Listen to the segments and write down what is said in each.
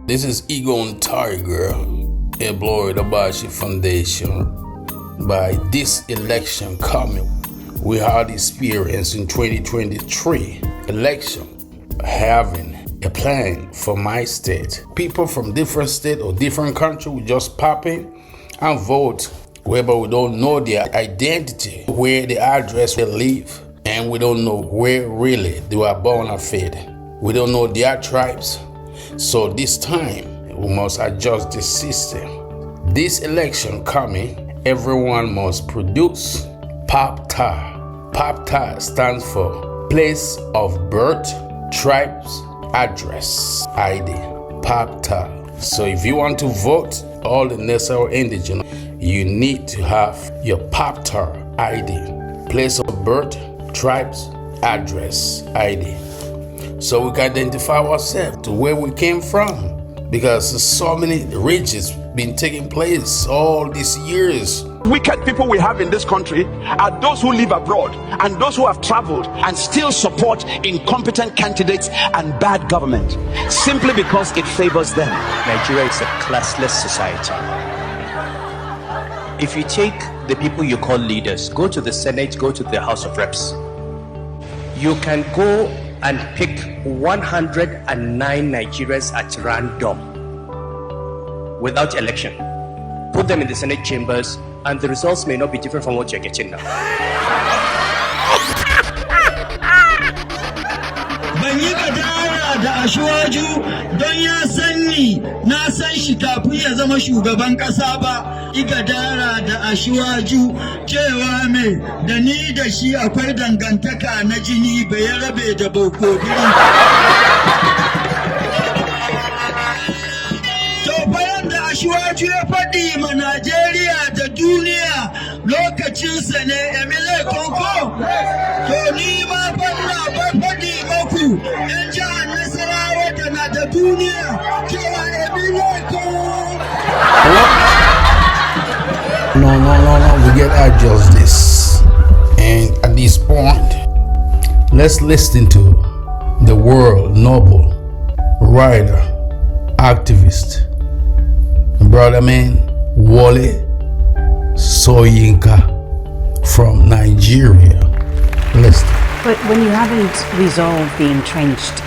This is Egon Tiger, Adbloyt Abashi Foundation. By this election coming, we had experience in 2023 election having a plan for my state. People from different state or different country will just pop in and vote, whereby we don't know their identity, where the address they live, and we don't know where really they were born or fed. We don't know their tribes. So this time, we must adjust the system. This election coming, everyone must produce POBTA. POBTA stands for Place of Birth, Tribes, Address, ID. POBTA. So if you want to vote, all the necessary indigenous, you need to have your POBTA ID. Place of birth, tribes, address, ID. So we can identify ourselves to where we came from. Because so many riches been taking place all these years. Wicked people we have in this country are those who live abroad and those who have traveled and still support incompetent candidates and bad government simply because it favors them. Nigeria is a classless society. If you take the people you call leaders, go to the Senate, go to the House of Reps, you can go and pick 109 Nigerians at random without election. Put them in the Senate chambers, and the results may not be different from what you're getting now. Da Ashwaju don ya sanni na san shi kafin ya zama shugaban kasa ba, igadara da Ashwaju cewa me da ni da shi akwai dangantaka na jini bai rabe da boko biri. To bayan da Ashwaju ya faɗi ma Najeriya da duniya lokacinsa ne Emile Konko, to ni ma fanna faɗi maku ‘yan jihar Nasarawa da na da duniya cewa Emile Konko. No, we get adjust this. And at this point, let's listen to the world noble writer, activist, brother man Wole Soyinka from Nigeria. Listen. But when you haven't resolved the entrenched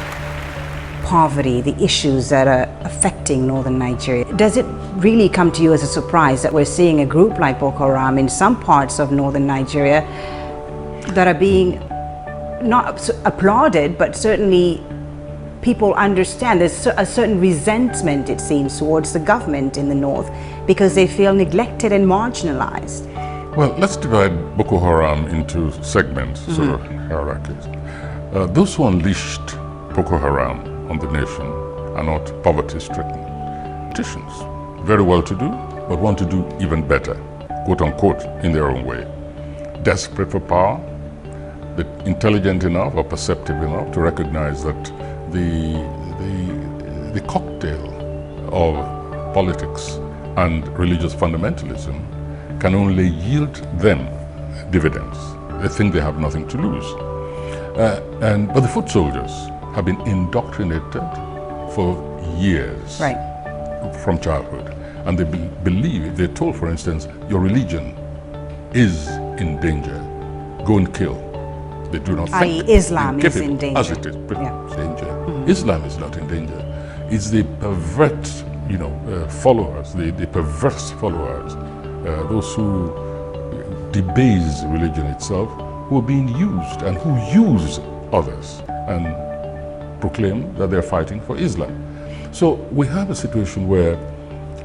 poverty, the issues that are affecting northern Nigeria, does it really come to you as a surprise that we're seeing a group like Boko Haram in some parts of northern Nigeria that are being not applauded, but certainly people understand there's a certain resentment, it seems, towards the government in the north because they feel neglected and marginalized? Well, let's divide Boko Haram into segments, sort of hierarchies. Those who unleashed Boko Haram on the nation are not poverty-stricken politicians, very well-to-do, but want to do even better, quote-unquote, in their own way. Desperate for power, intelligent enough or perceptive enough to recognize that the cocktail of politics and religious fundamentalism can only yield them dividends. They think they have nothing to lose. But the foot soldiers have been indoctrinated for years, from childhood. And they believe, if they're told, for instance, your religion is in danger, go and kill. They do not think Islam is in danger. As it is, danger. Islam is not in danger. It's the pervert, followers, the perverse followers, those who debase religion itself, who are being used and who use others and proclaim that they're fighting for Islam. So we have a situation where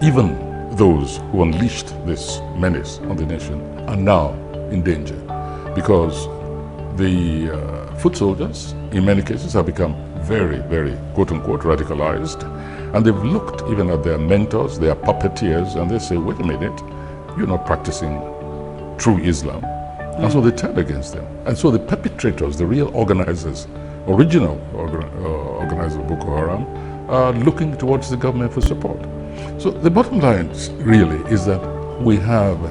even those who unleashed this menace on the nation are now in danger because the foot soldiers, in many cases, have become very, very, quote-unquote, radicalized. And they've looked even at their mentors, their puppeteers, and they say, wait a minute, you're not practicing true Islam. And so they turn against them. And so the perpetrators, the real organizers, original organizers of Boko Haram, are looking towards the government for support. So the bottom line really is that we have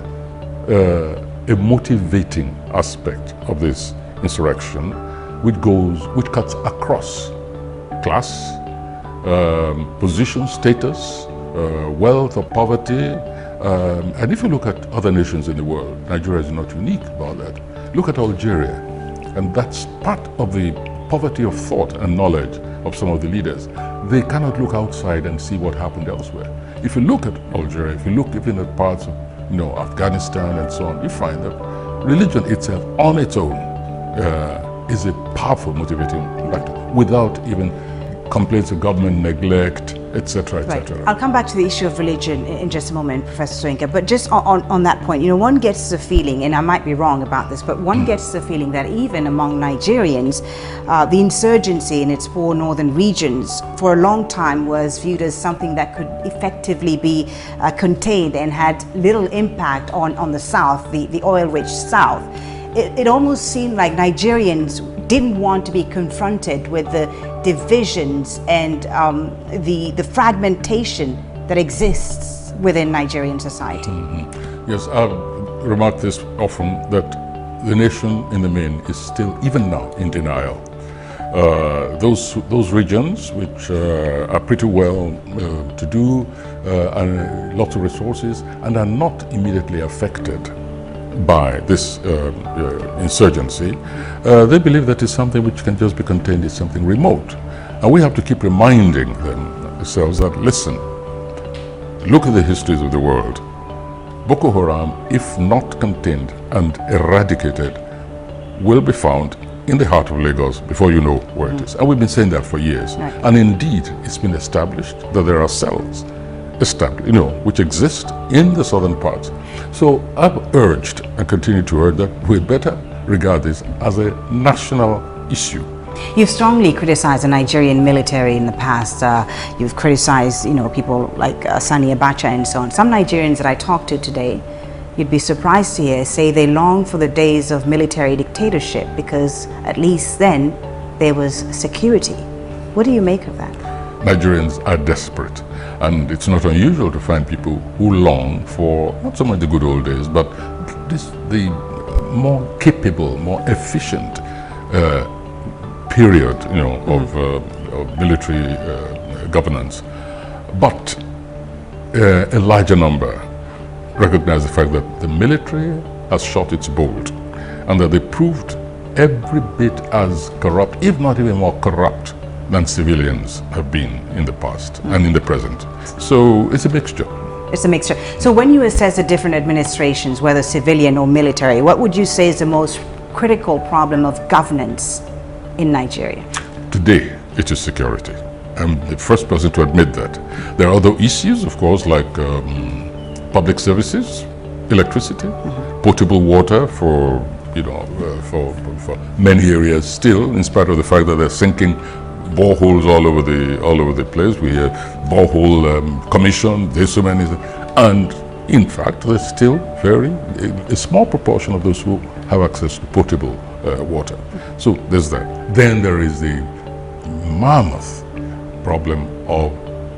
a motivating aspect of this insurrection which cuts across class, position, status, wealth or poverty. And if you look at other nations in the world, Nigeria is not unique about that. Look at Algeria, and that's part of the poverty of thought and knowledge of some of the leaders. They cannot look outside and see what happened elsewhere. If you look at Algeria, if you look even at parts of Afghanistan and so on, you find that religion itself on its own is a powerful motivating factor without even complaints of government neglect, etc., etc. Right. I'll come back to the issue of religion in just a moment, Professor Soyinka, but just on that point, one gets the feeling, and I might be wrong about this, but one gets the feeling that even among Nigerians, the insurgency in its four northern regions for a long time was viewed as something that could effectively be contained and had little impact on the South, the oil-rich South. It almost seemed like Nigerians didn't want to be confronted with the divisions and the fragmentation that exists within Nigerian society. Yes, I've remarked this often, that the nation in the main is still, even now, in denial. Those regions which are pretty well to do and lots of resources and are not immediately affected by this insurgency, they believe that it's something which can just be contained, it's something remote. And we have to keep reminding themselves that, listen, look at the histories of the world. Boko Haram, if not contained and eradicated, will be found in the heart of Lagos before you know where it is. And we've been saying that for years. Right. And indeed, it's been established that there are cells which exist in the southern parts. So I've urged and continue to urge that we better regard this as a national issue. You've strongly criticized the Nigerian military in the past. You've criticized, people like Sani Abacha and so on. Some Nigerians that I talked to today, you'd be surprised to hear, say they long for the days of military dictatorship because at least then there was security. What do you make of that? Nigerians are desperate, and it's not unusual to find people who long for not so much the good old days, but the more capable, more efficient period, of military governance. But a larger number recognize the fact that the military has shot its bolt, and that they proved every bit as corrupt, if not even more corrupt, than civilians have been in the past and in the present. So it's a mixture. It's a mixture. So when you assess the different administrations, whether civilian or military, what would you say is the most critical problem of governance in Nigeria? Today, it is security. I'm the first person to admit that. There are other issues, of course, like public services, electricity, potable water for many areas still, in spite of the fact that they're sinking boreholes all over the place. We have borehole commission. There's so many, and in fact, there's still a small proportion of those who have access to potable water. So there's that. Then there is the mammoth problem of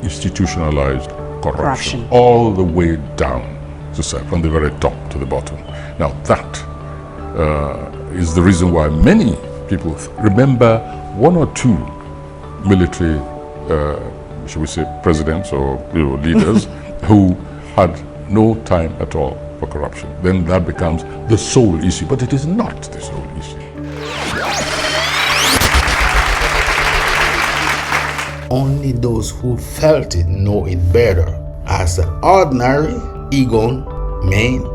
institutionalized corruption. All the way down to from the very top to the bottom. Now that is the reason why many people remember one or two military, should we say, presidents or leaders who had no time at all for corruption. Then that becomes the sole issue, but it is not the sole issue. Only those who felt it know it better. As an ordinary Egon man,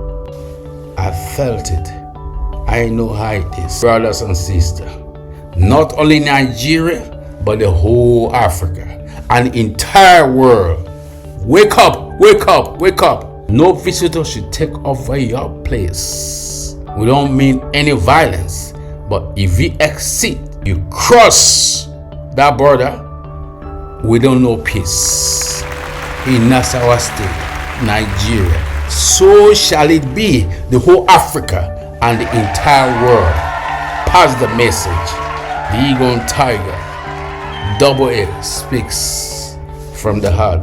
I felt it. I know how it is. Brothers and sisters, not only Nigeria, but the whole Africa and the entire world. Wake up, wake up, wake up. No visitor should take over your place. We don't mean any violence, but if you exit, you cross that border, we don't know peace. In Nassau State, Nigeria, so shall it be the whole Africa and the entire world. Pass the message. The Eagle Tiger, Double A, speaks from the heart.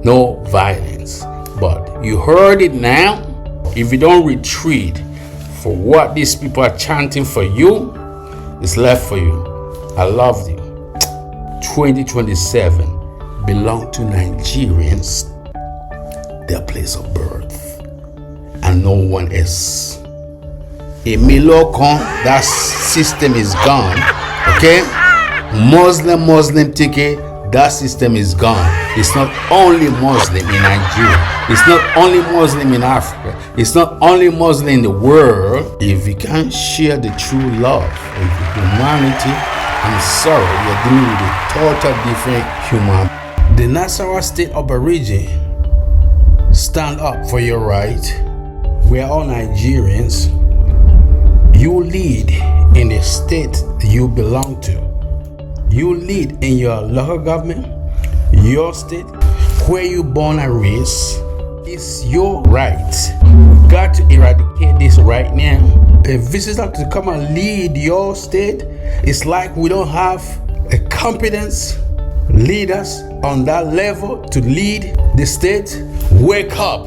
No violence. But you heard it now. If you don't retreat for what these people are chanting for you, it's left for you. I love you. 2027, belong to Nigerians, their place of birth, and no one else. A Milokon, that system is gone. Okay? Muslim ticket, that system is gone. It's not only Muslim in Nigeria. It's not only Muslim in Africa. It's not only Muslim in the world. If you can't share the true love of humanity, I'm sorry, you're dealing with a total different human. The Nasarawa State Aborigine stand up for your right. We are all Nigerians. You lead in the state you belong to. You lead in your local government, your state, where you born and raised. It's your right. We got to eradicate this right now. A visitor to come and lead your state, it's like we don't have a competent leaders on that level to lead the state. Wake up.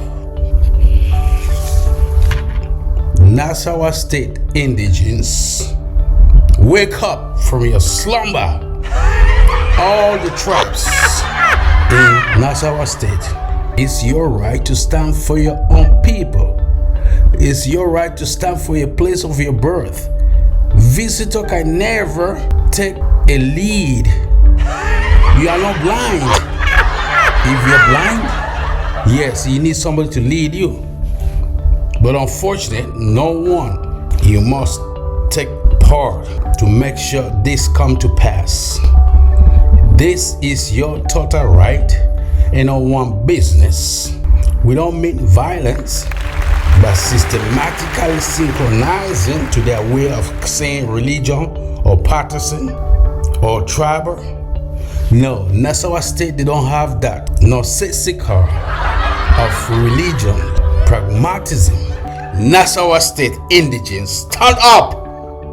Nasarawa State indigents, wake up from your slumber. All the tribes in Nasarawa State, it's your right to stand for your own people. It's your right to stand for your place of your birth. Visitor can never take a lead. You are not blind. If you're blind, yes, you need somebody to lead you. But unfortunately, no one. You must take part to make sure this come to pass. This is your total right and no one business. We don't mean violence, but systematically synchronizing to their way of saying religion or partisan or tribal. No, Nasarawa State, they don't have that. No seeker of religion, pragmatism. Nasarawa State indigents, stand up!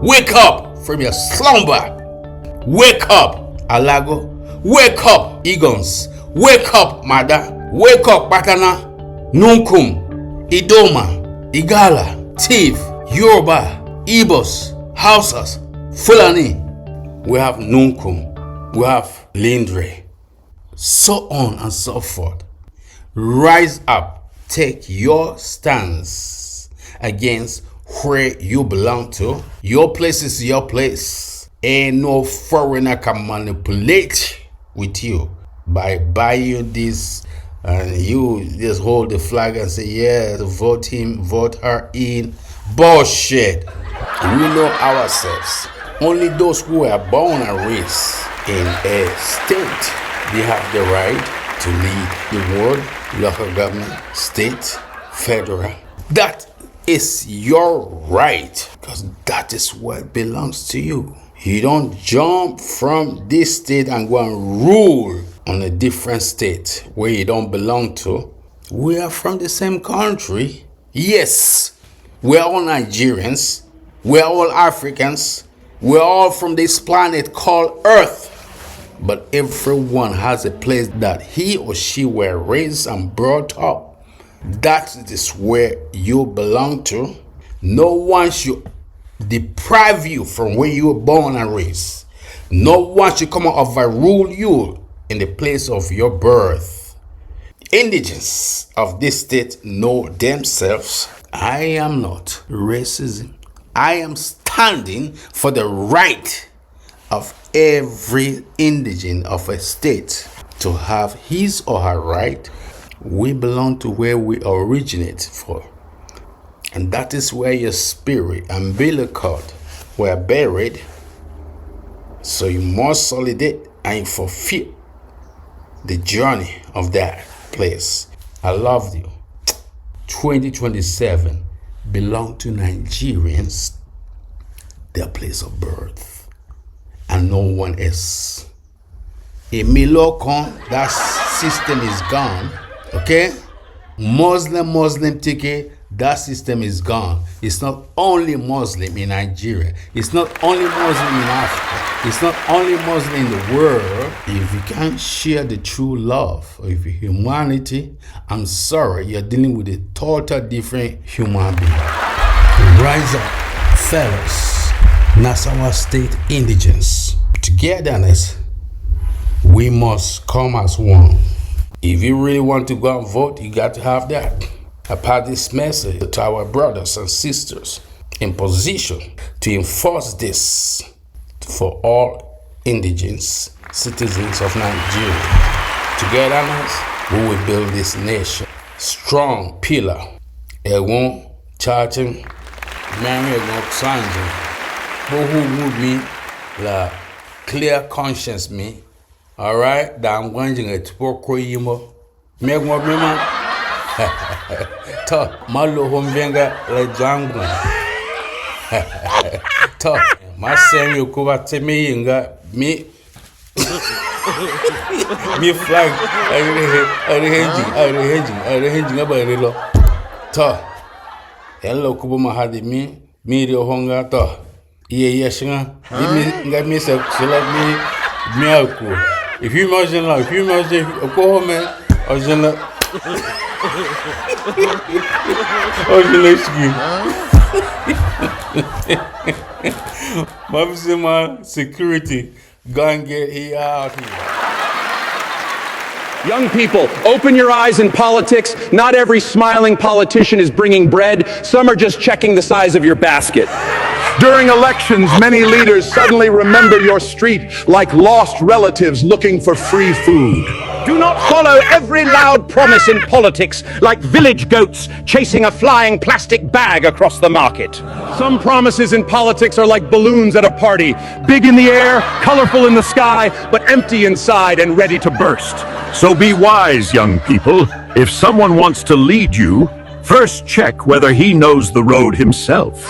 Wake up from your slumber! Wake up, Alago! Wake up, Egons! Wake up, Mada! Wake up, Batana! Nunkum! Idoma! Igala! Tiv! Yoruba! Ibos! Hausas! Fulani! We have Nunkum. We have Lindre. So on and so forth. Rise up. Take your stance against where you belong to. Your place is your place. Ain't no foreigner can manipulate with you by buying you this, and you just hold the flag and say, yeah, vote him, vote her in. Bullshit. We know ourselves. Only those who are born and raised in a state, they have the right to lead the world, local government, state, federal. That is your right, because that is what belongs to you. You don't jump from this state and go and rule on a different state where you don't belong to. We are from the same country. Yes, we're all Nigerians. We're all Africans. We're all from this planet called Earth. But everyone has a place that he or she were raised and brought up. That is where you belong to. No one should deprive you from where you were born and raised. No one should come and overrule you in the place of your birth. Indigents of this state know themselves. I am not racism. I am standing for the right of every indigent of a state to have his or her right. We belong to where we originate from. And that is where your spirit and umbilical were buried. So you must solidate and fulfill the journey of that place. I love you. 2027 belong to Nigerians, their place of birth, and no one else. A Milokon, that system is gone. Okay? Muslim ticket, that system is gone. It's not only Muslim in Nigeria. It's not only Muslim in Africa. It's not only Muslim in the world. If you can't share the true love of humanity, I'm sorry, you're dealing with a total different human being. Rise up, fellas, Nasarawa State indigents. Togetherness, we we must come as one. If you really want to go and vote, you got to have that. I pass this message to our brothers and sisters in position to enforce this for all indigenous citizens of Nigeria. Togetherness, we will build this nation. Strong pillar. It won't charge him. Man, it won't change him. But who move me, la clear conscience me. All right, that I'm going to talk to you more. Make more man. To malo homvenga la jangwa. To my same you cover to me inga me. Me flag. I hanging about it. To hello kubo mahadi me rio honga to. Yes, let me say, select me miracle. If you imagine, go home, Mama, security, go and get here out here. Young people, open your eyes in politics. Not every smiling politician is bringing bread. Some are just checking the size of your basket. During elections, many leaders suddenly remember your street like lost relatives looking for free food. Do not follow every loud promise in politics like village goats chasing a flying plastic bag across the market. Some promises in politics are like balloons at a party, big in the air, colorful in the sky, but empty inside and ready to burst. So be wise, young people. If someone wants to lead you, first check whether he knows the road himself.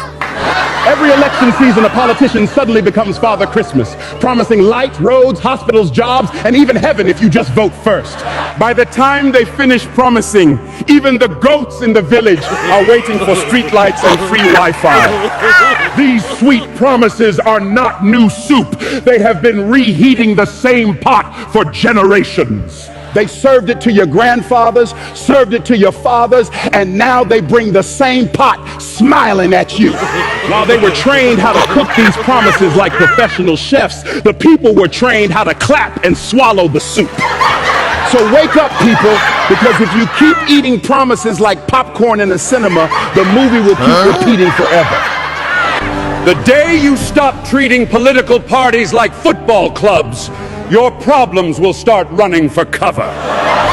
Every election season, a politician suddenly becomes Father Christmas, promising light, roads, hospitals, jobs, and even heaven if you just vote first. By the time they finish promising, even the goats in the village are waiting for streetlights and free Wi-Fi. These sweet promises are not new soup. They have been reheating the same pot for generations. They served it to your grandfathers, served it to your fathers, and now they bring the same pot smiling at you. While they were trained how to cook these promises like professional chefs, the people were trained how to clap and swallow the soup. So wake up, people, because if you keep eating promises like popcorn in a cinema, the movie will keep repeating forever. The day you stop treating political parties like football clubs, your problems will start running for cover.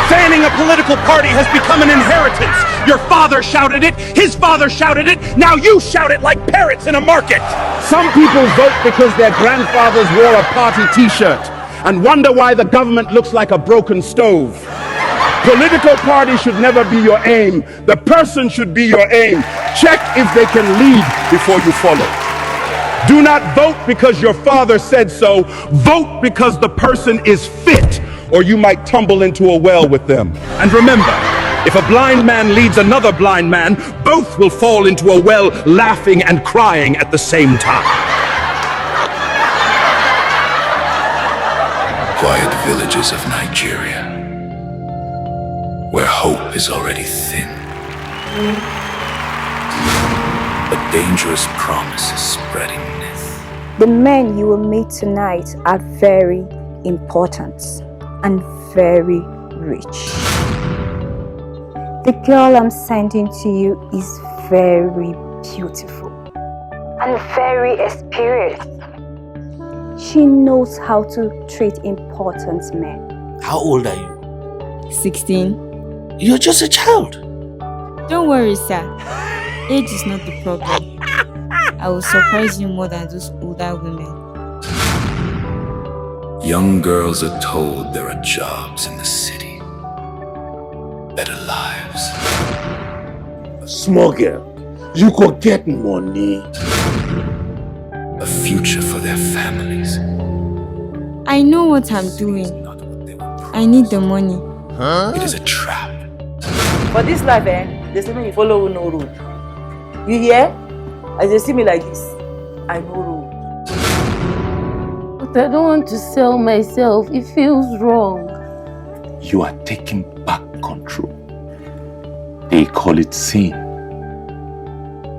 Fanning a political party has become an inheritance. Your father shouted it, his father shouted it, now you shout it like parrots in a market. Some people vote because their grandfathers wore a party t-shirt and wonder why the government looks like a broken stove. Political party should never be your aim. The person should be your aim. Check if they can lead before you follow. Do not vote because your father said so. Vote because the person is fit, or you might tumble into a well with them. And remember, if a blind man leads another blind man, both will fall into a well laughing and crying at the same time. Quiet villages of Nigeria, where hope is already thin. A dangerous promise is spreading myth. The men you will meet tonight are very important and very rich. The girl I'm sending to you is very beautiful and very experienced. She knows how to treat important men. How old are you? 16. You're just a child. Don't worry, sir. Age is not the problem. I will surprise you more than those older women. Young girls are told there are jobs in the city, better lives. A small girl, you could get money. A future for their families. I know what I'm doing. I need the money. It is a trap. For this life, they say me follow no road. You hear? As they see me like this, I know road. But I don't want to sell myself. It feels wrong. You are taking back control. They call it sin,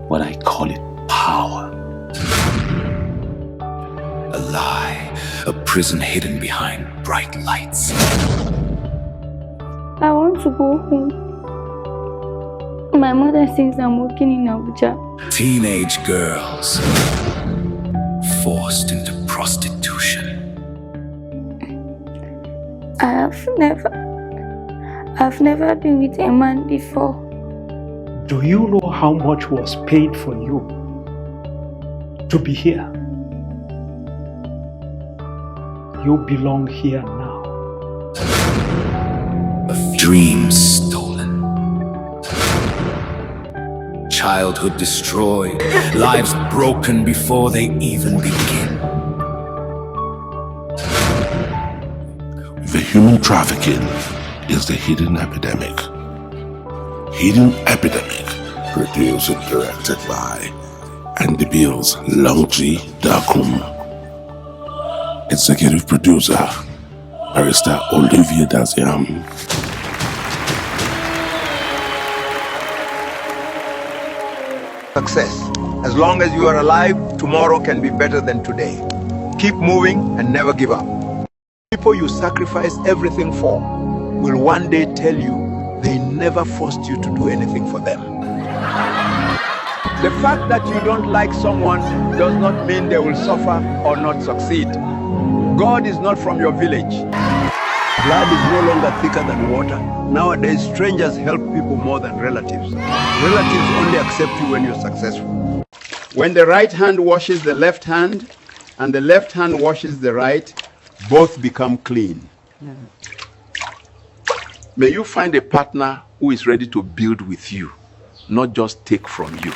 but I call it power. A lie, A prison hidden behind bright lights. I want to go home. My mother thinks I'm working in Abuja. Teenage girls forced into prostitution. I've never been with a man before. Do you know how much was paid for you to be here? You belong here now. Dreams stolen. Childhood destroyed. Lives broken before they even begin. The human trafficking is the hidden epidemic. Hidden Epidemic, produced and directed by Andy Bills Longji Dakum. Executive producer, Barrister Olivia Daziam. Success. As long as you are alive, tomorrow can be better than today. Keep moving and never give up. People you sacrifice everything for will one day tell you they never forced you to do anything for them. The fact that you don't like someone does not mean they will suffer or not succeed. God is not from your village. Blood is no longer thicker than water. Nowadays, strangers help people more than relatives. Relatives only accept you when you're successful. When the right hand washes the left hand and the left hand washes the right, both become clean. May you find a partner who is ready to build with you, not just take from you.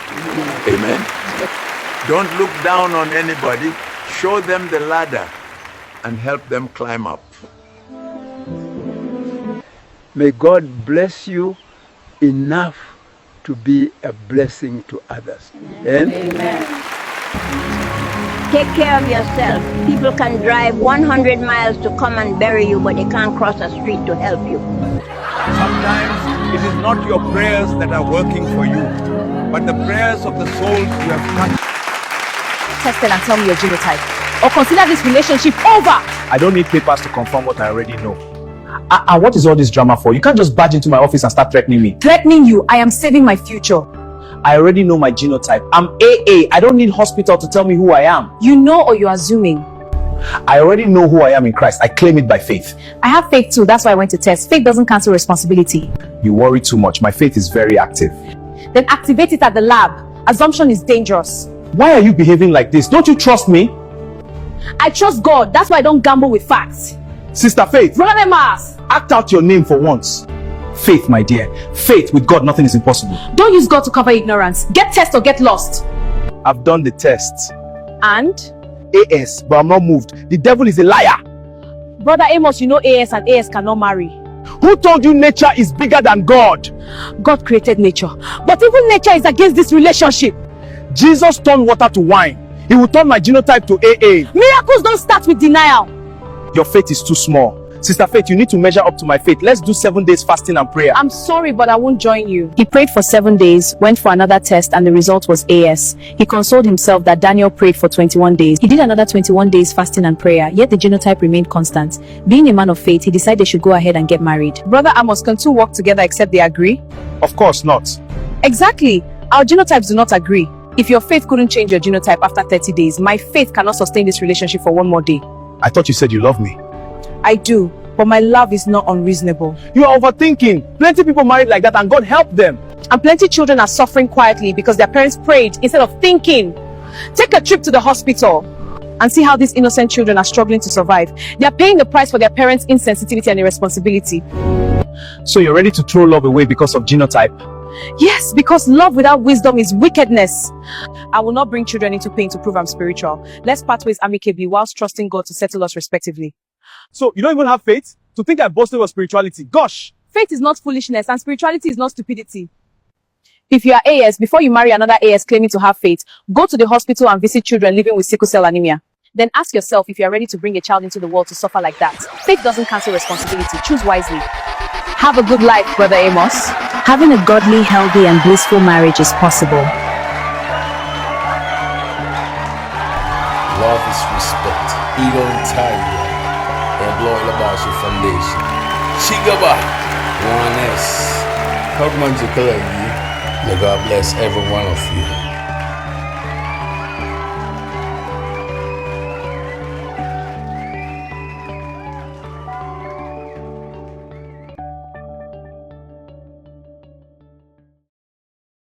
Amen. Don't look down on anybody. Show them the ladder and help them climb up. May God bless you enough to be a blessing to others. Amen. Take care of yourself. People can drive 100 miles to come and bury you, but they can't cross a street to help you. Sometimes it is not your prayers that are working for you, but the prayers of the souls you have touched. Test it and tell me your genotype, or consider this relationship over. I don't need papers to confirm what I already know. And what is all this drama for? You can't just barge into my office and start threatening me. Threatening you? I am saving my future. I already know my genotype. I'm AA. I don't need hospital to tell me who I am. You know, or you're assuming? I already know who I am in Christ. I claim it by faith. I have faith too. That's why I went to test. Faith doesn't cancel responsibility. You worry too much. My faith is very active. Then activate it at the lab. Assumption is dangerous. Why are you behaving like this? Don't you trust me? I trust God. That's why I don't gamble with facts. Sister Faith, run mass. Act out your name for once. Faith, my dear. Faith, with God, nothing is impossible. Don't use God to cover ignorance. Get test or get lost. I've done the tests. And? AS, but I'm not moved. The devil is a liar. Brother Amos, you know AS and AS cannot marry. Who told you nature is bigger than God? God created nature. But even nature is against this relationship. Jesus turned water to wine. He will turn my genotype to AA. Miracles don't start with denial. Your faith is too small. Sister Faith, you need to measure up to my faith. Let's do 7 days fasting and prayer. I'm sorry, but I won't join you. He prayed for 7 days, went for another test, and the result was AS. He consoled himself that Daniel prayed for 21 days. He did another 21 days fasting and prayer, yet the genotype remained constant. Being a man of faith, he decided they should go ahead and get married. Brother Amos, can two work together except they agree? Of course not. Exactly. Our genotypes do not agree. If your faith couldn't change your genotype after 30 days, my faith cannot sustain this relationship for 1 more day. I thought you said you love me. I do, but my love is not unreasonable. You are overthinking. Plenty people married like that and God helped them. And plenty children are suffering quietly because their parents prayed instead of thinking. Take a trip to the hospital and see how these innocent children are struggling to survive. They are paying the price for their parents' insensitivity and irresponsibility. So you're ready to throw love away because of genotype? Yes, because love without wisdom is wickedness. I will not bring children into pain to prove I'm spiritual. Let's part ways amicably whilst trusting God to settle us respectively. So you don't even have faith? To think I boasted of spirituality? Gosh! Faith is not foolishness and spirituality is not stupidity. If you are AS, before you marry another AS claiming to have faith, go to the hospital and visit children living with sickle cell anemia. Then ask yourself if you are ready to bring a child into the world to suffer like that. Faith doesn't cancel responsibility. Choose wisely. Have a good life, Brother Amos. Having a godly, healthy, and blissful marriage is possible. office respect. Elon Tiger, Adbloyt Abashi Foundation. Chigaba, 1S. May God bless every one of you.